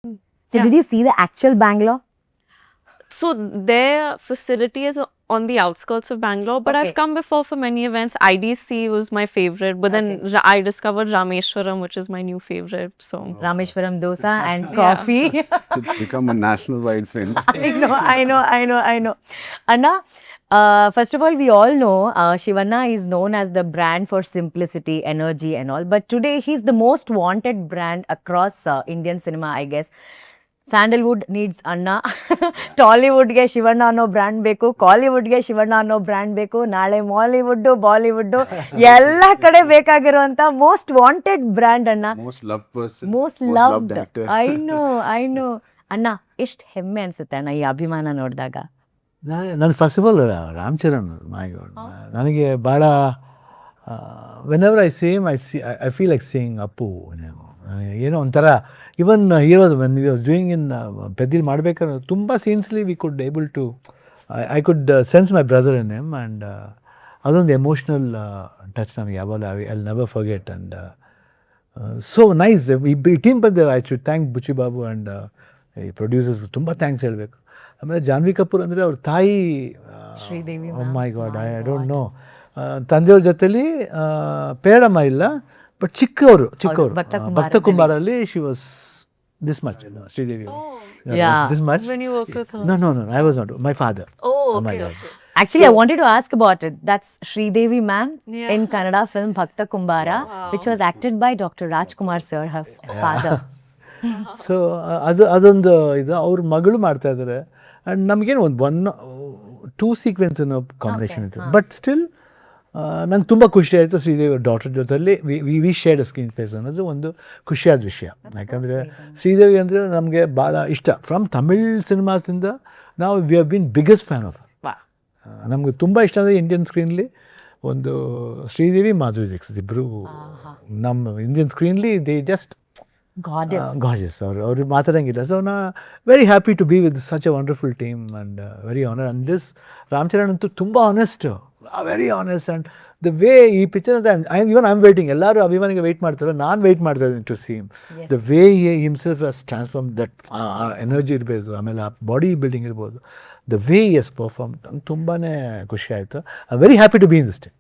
So did you see the actual Bangalore? So their facility is on the outskirts of Bangalore, but I've come before for many events. IDC was my favorite, but then I discovered Rameshwaram, which is my new favorite. So Rameshwaram dosa and coffee. It's become a national-wide film. I know. Anna, first of all, we all know Shivanna is known as the brand for simplicity, energy and all. But today, he's the most wanted brand across Indian cinema, I guess. Sandalwood needs ಅಣ್ಣ, ಟಾಲಿವುಡ್ಗೆ ಶಿವಣ್ಣ ಅನ್ನೋ brand ಬೇಕು, ಕಾಲಿವುಡ್ಗೆ ಶಿವಣ್ಣ ಅನ್ನೋ brand ಬೇಕು, ನಾಳೆ Mollywood Bollywood ಎಲ್ಲ ಕಡೆ ಬೇಕಾಗಿರುವಂತ most wanted brand ಅಣ್ಣ. Most loved. ಐ ನೋ ಅಣ್ಣ, ಎಷ್ಟು ಹೆಮ್ಮೆ ಅನ್ಸುತ್ತೆ ಅಣ್ಣ ಈ ಅಭಿಮಾನ ನೋಡಿದಾಗ. ನಾನು first of all Ram Charan, my god, ನನಗೆ ಭಾಳ whenever I same I feel like saying Appu. ಏನೋ ಒಂಥರ even heroes when we was doing in ಪೆದ್ದಿಲ್ ಮಾಡಬೇಕಾದ್ರೆ ತುಂಬ ಸೀನ್ಸ್ಲಿ we could able to I could sense my brother in him. And ಅದೊಂದು emotional touch ನನಗೆ ಯಾವಾಗಲೂ I never forget. And so nice ಈ ಟೀಮ್ ಬಂದು I should thank ಬುಚ್ಚಿ Babu and ಈ ಪ್ರೊಡ್ಯೂಸರ್ಸ್ಗೆ ತುಂಬ ಥ್ಯಾಂಕ್ಸ್ ಹೇಳಬೇಕು. ಆಮೇಲೆ ಜಾನ್ವಿ ಕಪೂರ್ ಅಂದರೆ ಅವ್ರ ತಾಯಿ, Sridevi, my god, I don't know, ತಂದೆಯವ್ರ ಜೊತೆಲಿ ಪೇರಮ್ಮ ಇಲ್ಲ, ಬಟ್ ಚಿಕ್ಕವರು ಭಕ್ತ ಕುಂಬಾರಲ್ಲಿ she was this much, Sridevi this much. when you work with her, No, I was not. My father. oh my okay, God. okay. Actually, I wanted to ask about it. That's Sridevi ma'am in Kannada film Bhakta Kumbara, which was acted by Dr. Rajkumar sir, her father. So ಅದೊಂದು ಇದು ಅವ್ರ ಮಗಳು ಮಾಡ್ತಾ ಇದ್ದಾರೆ. And ನಮಗೇನು ಒಂದು 2 sequence ಅನ್ನೋ combination ಇತ್ತು. ಬಟ್ ಸ್ಟಿಲ್ ನಂಗೆ ತುಂಬ ಖುಷಿ ಆಯಿತು ಶ್ರೀದೇವಿ ಅವ್ರ ಡಾಟರ್ ಜೊತೆಲಿ ವಿ ಶೇರ್ಡ್ ಸ್ಕ್ರೀನ್ ಸ್ಪೇಸ್ ಅನ್ನೋದು ಒಂದು ಖುಷಿಯಾದ ವಿಷಯ. ಯಾಕಂದರೆ ಶ್ರೀದೇವಿ ಅಂದರೆ ನಮಗೆ ಭಾಳ ಇಷ್ಟ. ಫ್ರಮ್ ತಮಿಳ್ ಸಿನಿಮಾಸಿಂದ ನಾವು we have been biggest fan of. ನಮ್ಗೆ ತುಂಬ ಇಷ್ಟ ಅಂದರೆ ಇಂಡಿಯನ್ ಸ್ಕ್ರೀನ್ಲಿ ಒಂದು ಶ್ರೀದೇವಿ, ಮಾಧುರಿ ದೀಕ್ಷಿತ್ ಇಬ್ಬರು ನಮ್ಮ ಇಂಡಿಯನ್ ಸ್ಕ್ರೀನ್ಲಿ ದೇ ಜಸ್ಟ್ ಗಾರ್ಜಿಯಸ್. ಅವ್ರು ಮಾತಾಡೋಂಗಿಲ್ಲ. ಸೊ ನಾ very happy to be with such a wonderful team and very honour. And this Ram Charan ಅಂತೂ ತುಂಬ honest, very honest. And the way ಈ ಪಿಕ್ಚರ್ ಐ ಆಮ್ ವೇಟಿಂಗ್, ಎಲ್ಲರೂ ಅಭಿಮಾನಿಗೆ ವೆಯ್ಟ್ ಮಾಡ್ತಾರೆ, ನಾನು ವೆಯ್ಟ್ ಮಾಡ್ತಾ ಇದ್ದೀನಿ to see him. The way himself has transform that energy ಇರ್ಬೋದು, ಆಮೇಲೆ ಆ ಬಾಡಿ ಬಿಲ್ಡಿಂಗ್ ಇರ್ಬೋದು, ದ ವೇ ಎಸ್ ಪರ್ಫಾರ್ಮ್, ನಂಗೆ ತುಂಬಾ ಖುಷಿ ಆಯಿತು. I very happy to be in this team.